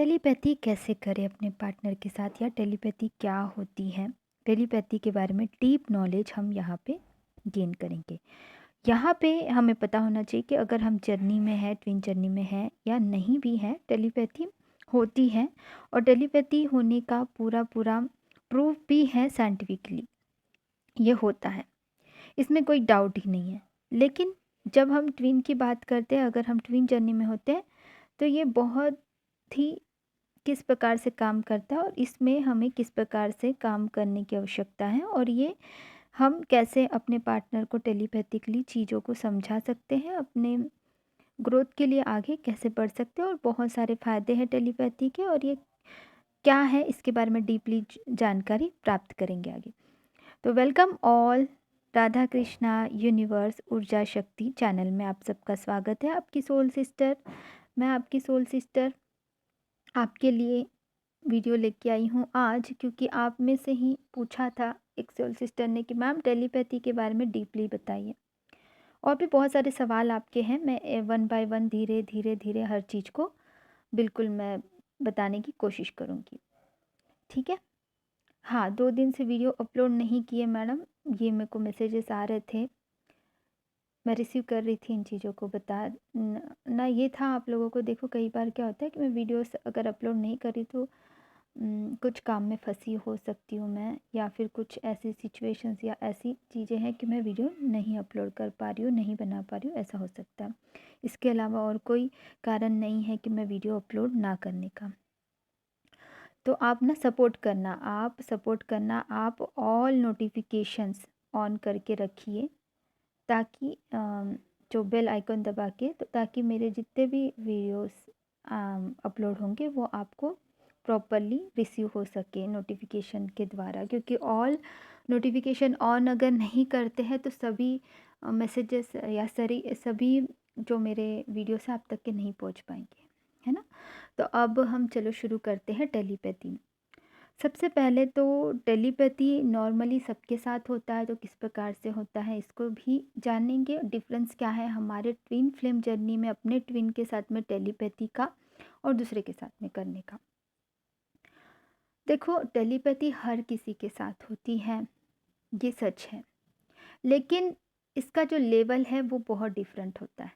Telepathy कैसे करें अपने पार्टनर के साथ या टेलीपैथी क्या होती है? टेलीपैथी के बारे में डीप नॉलेज हम यहाँ पे गेन करेंगे। यहाँ पे हमें पता होना चाहिए कि अगर हम जर्नी में हैं, ट्विन जर्नी में हैं या नहीं भी हैं, टेलीपैथी होती है और टेलीपैथी होने का पूरा प्रूफ भी है साइंटिफिकली, ये होता है। इसमें कोई डाउट ही नहीं है। लेकिन जब हम ट्विन की बात करते हैं, अगर हम ट्विन जर्नी में होते हैं, तो ये बहुत ही किस प्रकार से काम करता है और इसमें हमें किस प्रकार से काम करने की आवश्यकता है और ये हम कैसे अपने पार्टनर को टेलीपैथिकली चीज़ों को समझा सकते हैं, अपने ग्रोथ के लिए आगे कैसे बढ़ सकते हैं और बहुत सारे फ़ायदे हैं टेलीपैथी के और ये क्या है इसके बारे में डीपली जानकारी प्राप्त करेंगे आगे। तो welcome all, Radha Krishna universe ऊर्जा शक्ति चैनल में आप सबका स्वागत है। आपकी सोल सिस्टर, मैं आपकी सोल सिस्टर आपके लिए वीडियो लेके आई हूँ आज, क्योंकि आप में से ही पूछा था एक सोल सिस्टर ने कि मैम टेलीपैथी के बारे में डीपली बताइए। और भी बहुत सारे सवाल आपके हैं, मैं वन बाय वन धीरे धीरे धीरे हर चीज़ को बिल्कुल मैं बताने की कोशिश करूँगी। ठीक है। हाँ, 2 दिन से वीडियो अपलोड नहीं किए मैडम, ये मेरे को मैसेजेस आ रहे थे, मैं रिसीव कर रही थी इन चीज़ों को ना ये था आप लोगों को। देखो कई बार क्या होता है कि मैं वीडियोस अगर अपलोड नहीं करी तो कुछ काम में फंसी हो सकती हूँ मैं, या फिर कुछ ऐसी सिचुएशंस या ऐसी चीज़ें हैं कि मैं वीडियो नहीं अपलोड कर पा रही हूँ, नहीं बना पा रही हूँ, ऐसा हो सकता है। इसके अलावा और कोई कारण नहीं है कि मैं वीडियो अपलोड ना करने का। तो आप ना सपोर्ट करना, आप ऑल नोटिफिकेशंस ऑन करके रखिए, ताकि जो बेल आइकन दबा के, तो ताकि मेरे जितने भी वीडियोस अपलोड होंगे वो आपको प्रॉपरली रिसीव हो सके नोटिफिकेशन के द्वारा। क्योंकि ऑल नोटिफिकेशन ऑन अगर नहीं करते हैं तो सभी मैसेजेस या सभी जो मेरे वीडियोस हैं आप तक के नहीं पहुंच पाएंगे, है ना। तो अब हम चलो शुरू करते हैं टेलीपैथी। सबसे पहले तो टेलीपैथी नॉर्मली सबके साथ होता है, तो किस प्रकार से होता है इसको भी जानेंगे। डिफरेंस क्या है हमारे ट्विन फ्लेम जर्नी में अपने ट्विन के साथ में टेलीपैथी का और दूसरे के साथ में करने का। देखो टेलीपैथी हर किसी के साथ होती है, ये सच है, लेकिन इसका जो लेवल है वो बहुत डिफरेंट होता है।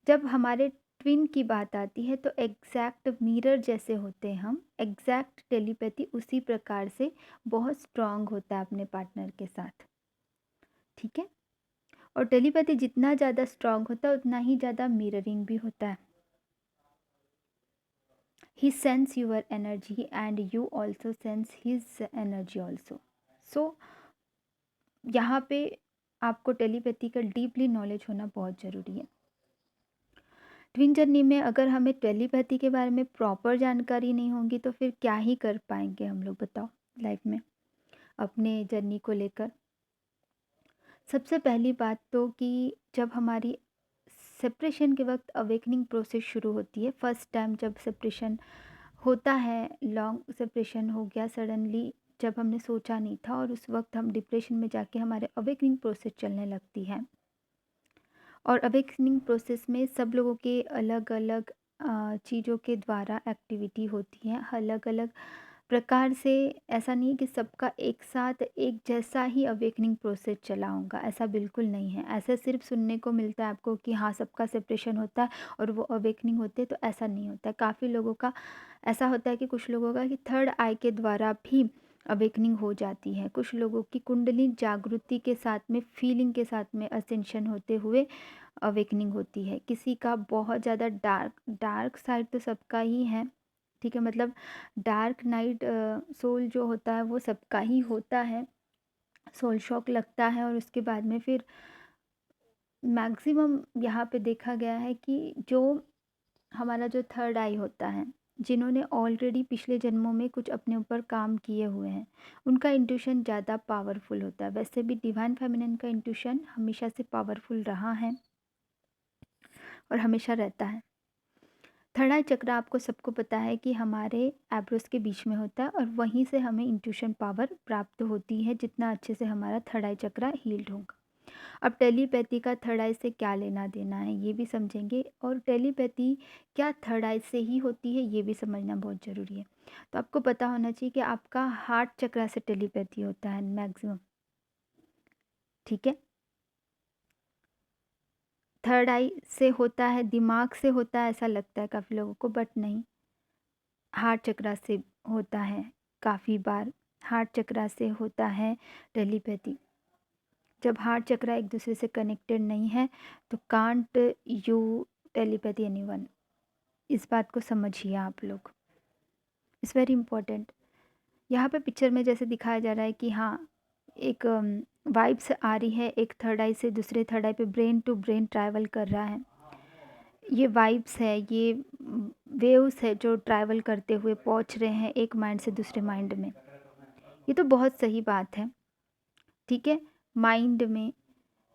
जब हमारे ट्विन की बात आती है तो एग्जैक्ट मिरर जैसे होते हैं हम, एग्जैक्ट टेलीपैथी उसी प्रकार से बहुत स्ट्रांग होता है अपने पार्टनर के साथ। ठीक है। और टेलीपैथी जितना ज़्यादा स्ट्रांग होता है उतना ही ज़्यादा मिररिंग भी होता है। He sense your energy and you also sense his energy also. So यहाँ पे आपको टेलीपैथी का डीपली नॉलेज होना बहुत ज़रूरी है। ट्विन जर्नी में अगर हमें टेलीपैथी के बारे में प्रॉपर जानकारी नहीं होगी तो फिर क्या ही कर पाएंगे हम लोग, बताओ लाइफ में अपने जर्नी को लेकर। सबसे पहली बात तो कि जब हमारी सेपरेशन के वक्त अवेकनिंग प्रोसेस शुरू होती है, फर्स्ट टाइम जब सेपरेशन होता है, लॉन्ग सेपरेशन हो गया सडनली, जब हमने सोचा नहीं था, और उस वक्त हम डिप्रेशन में जाके हमारे अवेकनिंग प्रोसेस चलने लगती है। और अवेकनिंग प्रोसेस में सब लोगों के अलग अलग चीज़ों के द्वारा एक्टिविटी होती है, अलग अलग प्रकार से। ऐसा नहीं है कि सबका एक साथ एक जैसा ही अवेकनिंग प्रोसेस चला होगा, ऐसा बिल्कुल नहीं है। ऐसा सिर्फ सुनने को मिलता है आपको कि हाँ सबका सेपरेशन होता है और वो अवेकनिंग होते हैं, तो ऐसा नहीं होता है। काफ़ी लोगों का ऐसा होता है कि कुछ लोगों का कि थर्ड आई के द्वारा भी अवेकनिंग हो जाती है, कुछ लोगों की कुंडली जागृति के साथ में, फीलिंग के साथ में असेंशन होते हुए अवेकनिंग होती है। किसी का बहुत ज़्यादा डार्क साइड तो सबका ही है, ठीक है, मतलब डार्क नाइट सोल जो होता है वो सबका ही होता है। सोल शॉक लगता है और उसके बाद में फिर मैक्सिमम यहाँ पे देखा गया है कि जो हमारा जो थर्ड आई होता है, जिन्होंने ऑलरेडी पिछले जन्मों में कुछ अपने ऊपर काम किए हुए हैं, उनका इंट्यूशन ज़्यादा पावरफुल होता है। वैसे भी डिवाइन फेमिनिन का इंट्यूशन हमेशा से पावरफुल रहा है और हमेशा रहता है। थर्ड आई चक्र आपको सबको पता है कि हमारे एब्रोस के बीच में होता है और वहीं से हमें इंट्यूशन पावर प्राप्त होती है, जितना अच्छे से हमारा थर्ड आई चक्र हील्ड होगा। अब टेलीपैथी का थर्ड आई से क्या लेना देना है ये भी समझेंगे, और टेलीपैथी क्या थर्ड आई से ही होती है ये भी समझना बहुत ज़रूरी है। तो आपको पता होना चाहिए कि आपका हार्ट चक्रा से टेलीपैथी होता है मैक्सिमम, ठीक है। थर्ड आई से होता है, दिमाग से होता है ऐसा लगता है काफ़ी लोगों को, बट नहीं, हार्ट चक्रा से होता है। काफ़ी बार हार्ट चक्रा से होता है टेलीपैथी। जब हार्ट चक्रा एक दूसरे से कनेक्टेड नहीं है तो कांट यू टेलीपैथी एनीवन, इस बात को समझिए आप लोग, इट्स वेरी इंपॉर्टेंट। यहाँ पे पिक्चर में जैसे दिखाया जा रहा है कि हाँ, एक वाइब्स आ रही है, एक थर्ड आई से दूसरे थर्ड आई पे ब्रेन टू ब्रेन ट्रैवल कर रहा है। ये वाइब्स है, ये वेव्स है जो ट्रैवल करते हुए पहुँच रहे हैं एक माइंड से दूसरे माइंड में। ये तो बहुत सही बात है, ठीक है। माइंड में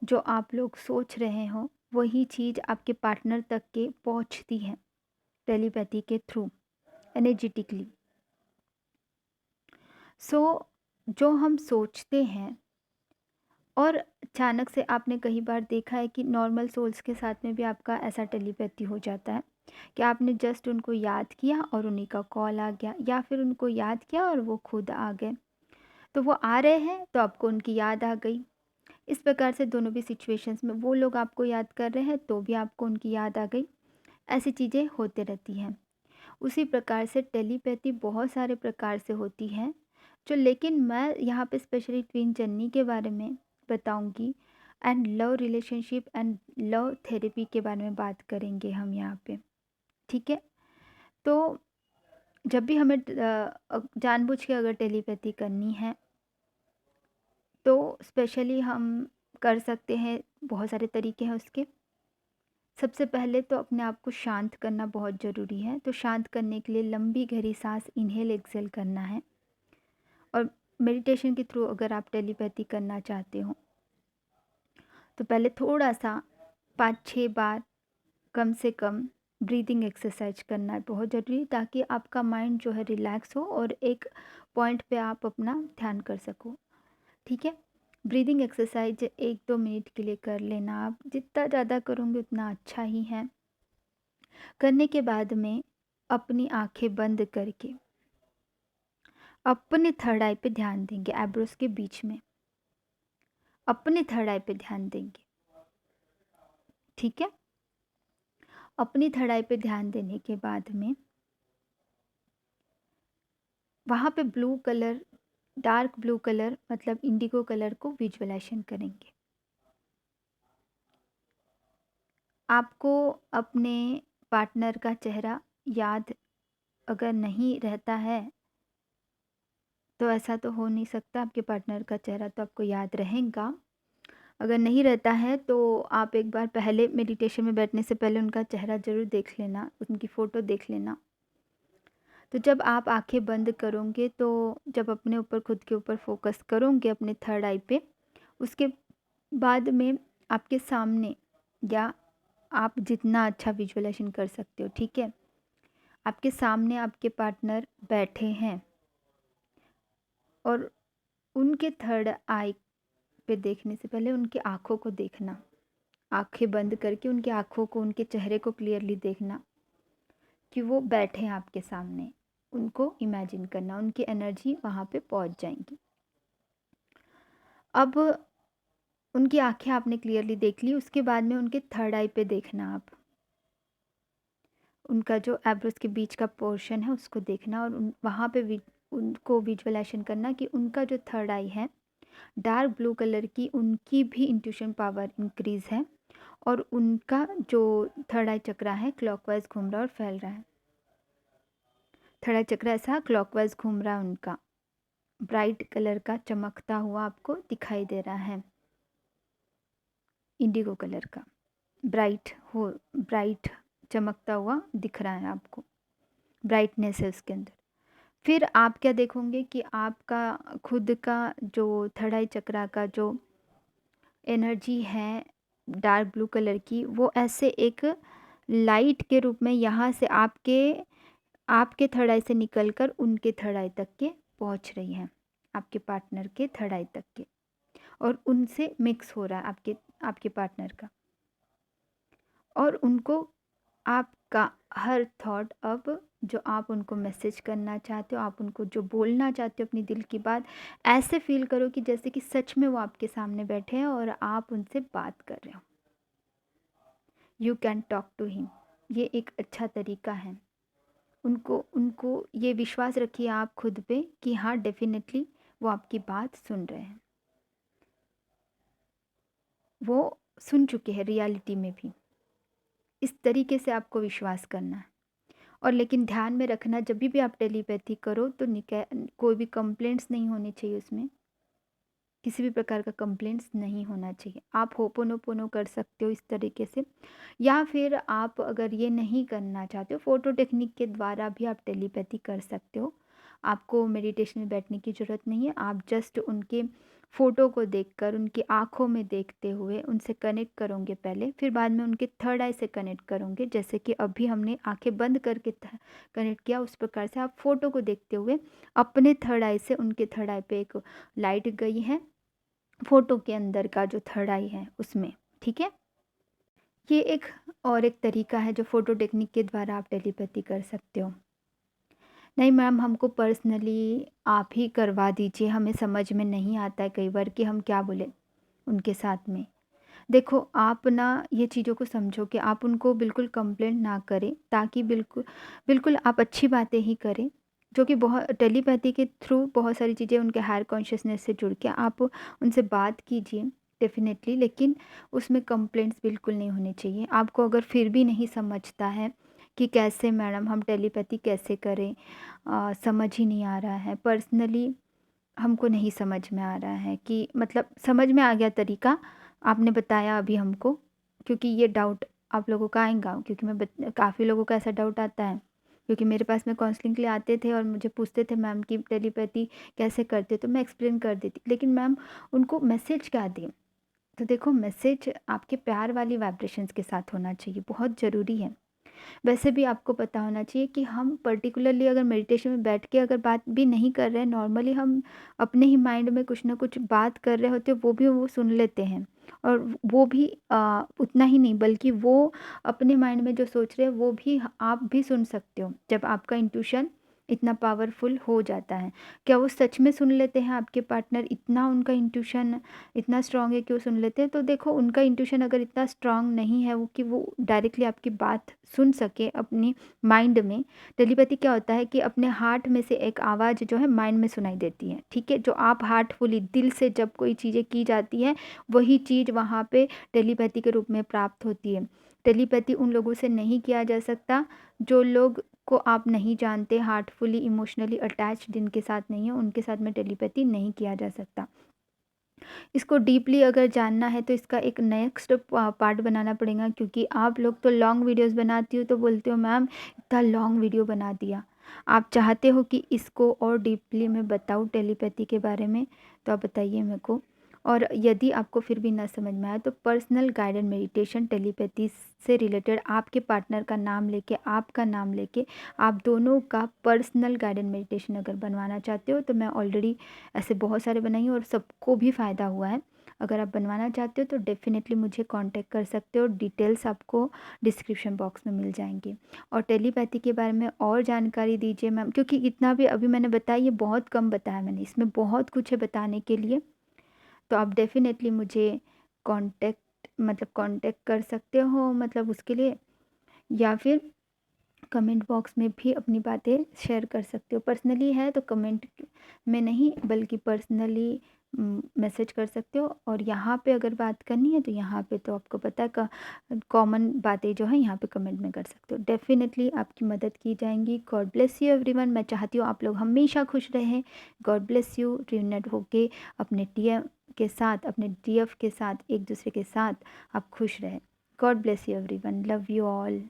जो आप लोग सोच रहे हो वही चीज़ आपके पार्टनर तक के पहुंचती है टेलीपैथी के थ्रू, एनर्जेटिकली। सो जो हम सोचते हैं, और अचानक से आपने कई बार देखा है कि नॉर्मल सोल्स के साथ में भी आपका ऐसा टेलीपैथी हो जाता है कि आपने जस्ट उनको याद किया और उन्हीं का कॉल आ गया, या फिर उनको याद किया और वो खुद आ गए। तो वो आ रहे हैं तो आपको उनकी याद आ गई। इस प्रकार से दोनों भी सिचुएशंस में वो लोग आपको याद कर रहे हैं तो भी आपको उनकी याद आ गई। ऐसी चीज़ें होते रहती हैं। उसी प्रकार से टेलीपैथी बहुत सारे प्रकार से होती है, जो लेकिन मैं यहाँ पे स्पेशली ट्विन जर्नी के बारे में बताऊंगी, and love relationship and love therapy के बारे में बात करेंगे हम यहाँ पे, ठीक है। तो जब भी हमें जानबूझ के अगर टेलीपैथी करनी है तो स्पेशली हम कर सकते हैं, बहुत सारे तरीके हैं उसके। सबसे पहले तो अपने आप को शांत करना बहुत ज़रूरी है। तो शांत करने के लिए लंबी गहरी सांस इनहेल एक्सेल करना है, और मेडिटेशन के थ्रू अगर आप टेलीपैथी करना चाहते हो तो पहले थोड़ा सा 5-6 बार कम से कम ब्रीदिंग एक्सरसाइज करना है बहुत ज़रूरी, ताकि आपका माइंड जो है रिलैक्स हो और एक पॉइंट पे आप अपना ध्यान कर सको, ठीक है। ब्रीदिंग एक्सरसाइज 1-2 मिनट के लिए कर लेना, आप जितना ज़्यादा करोगे उतना अच्छा ही है। करने के बाद में अपनी आंखें बंद करके अपने थर्ड आई पे ध्यान देंगे, आईब्रोज के बीच में अपने थर्ड आई पे ध्यान देंगे, ठीक है। अपनी थर्ड आई पे ध्यान देने के बाद में वहाँ पे blue colour, dark blue colour मतलब इंडिगो कलर को विजुअलाइजेशन करेंगे। आपको अपने पार्टनर का चेहरा याद अगर नहीं रहता है तो ऐसा तो हो नहीं सकता, आपके पार्टनर का चेहरा तो आपको याद रहेगा। अगर नहीं रहता है तो आप एक बार पहले मेडिटेशन में बैठने से पहले उनका चेहरा ज़रूर देख लेना, उनकी फ़ोटो देख लेना। तो जब आप आंखें बंद करोगे तो जब अपने ऊपर खुद के ऊपर फोकस करोगे अपने थर्ड आई पे, उसके बाद में आपके सामने, या आप जितना अच्छा विजुअलाइजेशन कर सकते हो, ठीक है, आपके सामने आपके पार्टनर बैठे हैं और उनके थर्ड आई पे देखने से पहले उनकी आँखों को देखना, आंखें बंद करके उनकी आँखों को, उनके चेहरे को क्लियरली देखना कि वो बैठे हैं आपके सामने। उनको इमेजिन करना, उनकी एनर्जी वहाँ पे पहुँच जाएंगी। अब उनकी आंखें आपने क्लियरली देख ली, उसके बाद में उनके थर्ड आई पे देखना आप, उनका जो आईब्रोज के बीच का पोर्शन है उसको देखना, और वहाँ पे उनको विजुअलाइजेशन करना कि उनका जो थर्ड आई है डार्क ब्लू कलर की, उनकी भी इंट्यूशन पावर इंक्रीज़ है, और उनका जो थर्ड आई चक्रा है क्लॉकवाइज घूम रहा है और फैल रहा है। थर्ड आई चक्रा ऐसा क्लॉकवाइज घूम रहा है, उनका ब्राइट कलर का चमकता हुआ आपको दिखाई दे रहा है, इंडिगो कलर का ब्राइट चमकता हुआ दिख रहा है आपको, ब्राइटनेस है उसके अंदर। फिर आप क्या देखोगे कि आपका खुद का जो थर्ड आई चक्रा का जो एनर्जी है डार्क ब्लू कलर की, वो ऐसे एक लाइट के रूप में यहाँ से आपके थर्ड आई से निकलकर उनके थर्ड आई तक के पहुँच रही है, आपके पार्टनर के थर्ड आई तक के, और उनसे मिक्स हो रहा है आपके आपके पार्टनर का, और उनको आपका हर थॉट अब जो आप उनको मैसेज करना चाहते हो, आप उनको जो बोलना चाहते हो अपनी दिल की बात, ऐसे फ़ील करो कि जैसे कि सच में वो आपके सामने बैठे हैं और आप उनसे बात कर रहे हो। You can talk to him, ये एक अच्छा तरीका है। उनको उनको ये विश्वास रखिए आप खुद पे कि हाँ, डेफ़िनेटली वो आपकी बात सुन रहे हैं। वो सुन चुके हैं रियलिटी में भी। इस तरीके से आपको विश्वास करना है। और लेकिन ध्यान में रखना, जब भी आप टेलीपैथी करो तो कोई भी कंप्लेंट्स नहीं होनी चाहिए उसमें। किसी भी प्रकार का कंप्लेंट्स नहीं होना चाहिए। आप होपोनोपोनो कर सकते हो इस तरीके से, या फिर आप अगर ये नहीं करना चाहते हो, फ़ोटो टेक्निक के द्वारा भी आप टेलीपैथी कर सकते हो। आपको मेडिटेशन में बैठने की ज़रूरत नहीं है। आप जस्ट उनके फ़ोटो को देखकर, उनकी आँखों में देखते हुए उनसे कनेक्ट करोगे पहले, फिर बाद में उनके थर्ड आई से कनेक्ट करोगे। जैसे कि अभी हमने आँखें बंद करके कनेक्ट किया, उस प्रकार से आप फ़ोटो को देखते हुए अपने थर्ड आई से उनके थर्ड आई पे एक लाइट गई है, फ़ोटो के अंदर का जो थर्ड आई है उसमें, ठीक है? ये एक और एक तरीका है जो फ़ोटो टेक्निक के द्वारा आप टेलीपैथी कर सकते हो। नहीं मैम, हमको पर्सनली आप ही करवा दीजिए, हमें समझ में नहीं आता है कई बार कि हम क्या बोलें उनके साथ में। देखो, आप ना ये चीज़ों को समझो कि आप उनको बिल्कुल कंप्लेंट ना करें, ताकि बिल्कुल बिल्कुल आप अच्छी बातें ही करें, जो कि बहुत टेलीपैथी के थ्रू बहुत सारी चीज़ें उनके हायर कॉन्शियसनेस से जुड़ के आप उनसे बात कीजिए डेफ़िनेटली, लेकिन उसमें कंप्लेंट्स बिल्कुल नहीं होनी चाहिए। आपको अगर फिर भी नहीं समझता है कि कैसे मैडम हम टेलीपैथी कैसे करें, समझ ही नहीं आ रहा है, पर्सनली हमको नहीं समझ में आ रहा है कि मतलब समझ में आ गया तरीका, आपने बताया अभी हमको, क्योंकि ये डाउट आप लोगों का आएगा, क्योंकि काफ़ी लोगों का ऐसा डाउट आता है, क्योंकि मेरे पास में काउंसलिंग के लिए आते थे और मुझे पूछते थे मैम कि टेलीपैथी कैसे करते, तो मैं एक्सप्लेन कर देती, लेकिन मैम उनको मैसेज क्या दें। तो देखो, मैसेज आपके प्यार वाली वाइब्रेशंस के साथ होना चाहिए, बहुत ज़रूरी है। वैसे भी आपको पता होना चाहिए कि हम पर्टिकुलरली अगर मेडिटेशन में बैठ के अगर बात भी नहीं कर रहे हैं, नॉर्मली हम अपने ही माइंड में कुछ ना कुछ बात कर रहे होते हैं, वो भी वो सुन लेते हैं। और वो भी उतना ही नहीं, बल्कि वो अपने माइंड में जो सोच रहे हैं वो भी आप भी सुन सकते हो, जब आपका इंट्यूशन इतना पावरफुल हो जाता है। क्या वो सच में सुन लेते हैं आपके पार्टनर, इतना उनका इंट्यूशन इतना स्ट्रांग है कि वो सुन लेते हैं? तो देखो, उनका इंट्यूशन अगर इतना स्ट्रांग नहीं है वो कि वो डायरेक्टली आपकी बात सुन सके अपनी माइंड में। टेलीपैथी क्या होता है कि अपने हार्ट में से एक आवाज़ जो है माइंड में सुनाई देती है, ठीक है? जो आप हार्टफुली दिल से जब कोई चीज़ें की जाती हैं, वही चीज़ वहाँ पे टेलीपैथी के रूप में प्राप्त होती है। टेलीपैथी उन लोगों से नहीं किया जा सकता जो लोग को आप नहीं जानते, हार्टफुली इमोशनली अटैच्ड जिनके साथ नहीं है, उनके साथ में टेलीपैथी नहीं किया जा सकता। इसको डीपली अगर जानना है तो इसका एक नेक्स्ट पार्ट बनाना पड़ेगा, क्योंकि आप लोग तो लॉन्ग वीडियोस बनाती हो तो बोलते हो मैम इतना लॉन्ग वीडियो बना दिया। आप चाहते हो कि इसको और डीपली मैं बताऊँ टेलीपैथी के बारे में, तो आप बताइए मेरे को। और यदि आपको फिर भी ना समझ में आए तो पर्सनल गाइडेड मेडिटेशन टेलीपैथी से रिलेटेड आपके पार्टनर का नाम लेके, आपका नाम लेके, आप दोनों का पर्सनल गाइडेड मेडिटेशन अगर बनवाना चाहते हो तो मैं ऑलरेडी ऐसे बहुत सारे बनाई हूँ और सबको भी फ़ायदा हुआ है। अगर आप बनवाना चाहते हो तो डेफ़िनेटली मुझे कांटेक्ट कर सकते हो, डिटेल्स आपको डिस्क्रिप्शन बॉक्स में मिल जाएंगी। और टेलीपैथी के बारे में और जानकारी दीजिए मैम, क्योंकि इतना भी अभी मैंने बताया ये बहुत कम बताया मैंने, इसमें बहुत कुछ है बताने के लिए। तो आप डेफ़िनेटली मुझे कांटेक्ट कर सकते हो मतलब उसके लिए, या फिर कमेंट बॉक्स में भी अपनी बातें शेयर कर सकते हो। पर्सनली है तो कमेंट में नहीं, बल्कि पर्सनली मैसेज कर सकते हो, और यहाँ पे अगर बात करनी है तो यहाँ पे तो आपको पता है कॉमन बातें जो है यहाँ पे कमेंट में कर सकते हो। डेफ़िनेटली आपकी मदद की जाएंगी। God bless you everyone. मैं चाहती हूँ आप लोग हमेशा खुश रहें। God bless you. रियूनाइट होके अपने टीएम के साथ, अपने डीएफ के साथ, एक दूसरे के साथ आप खुश रहें। God bless you everyone. Love you all.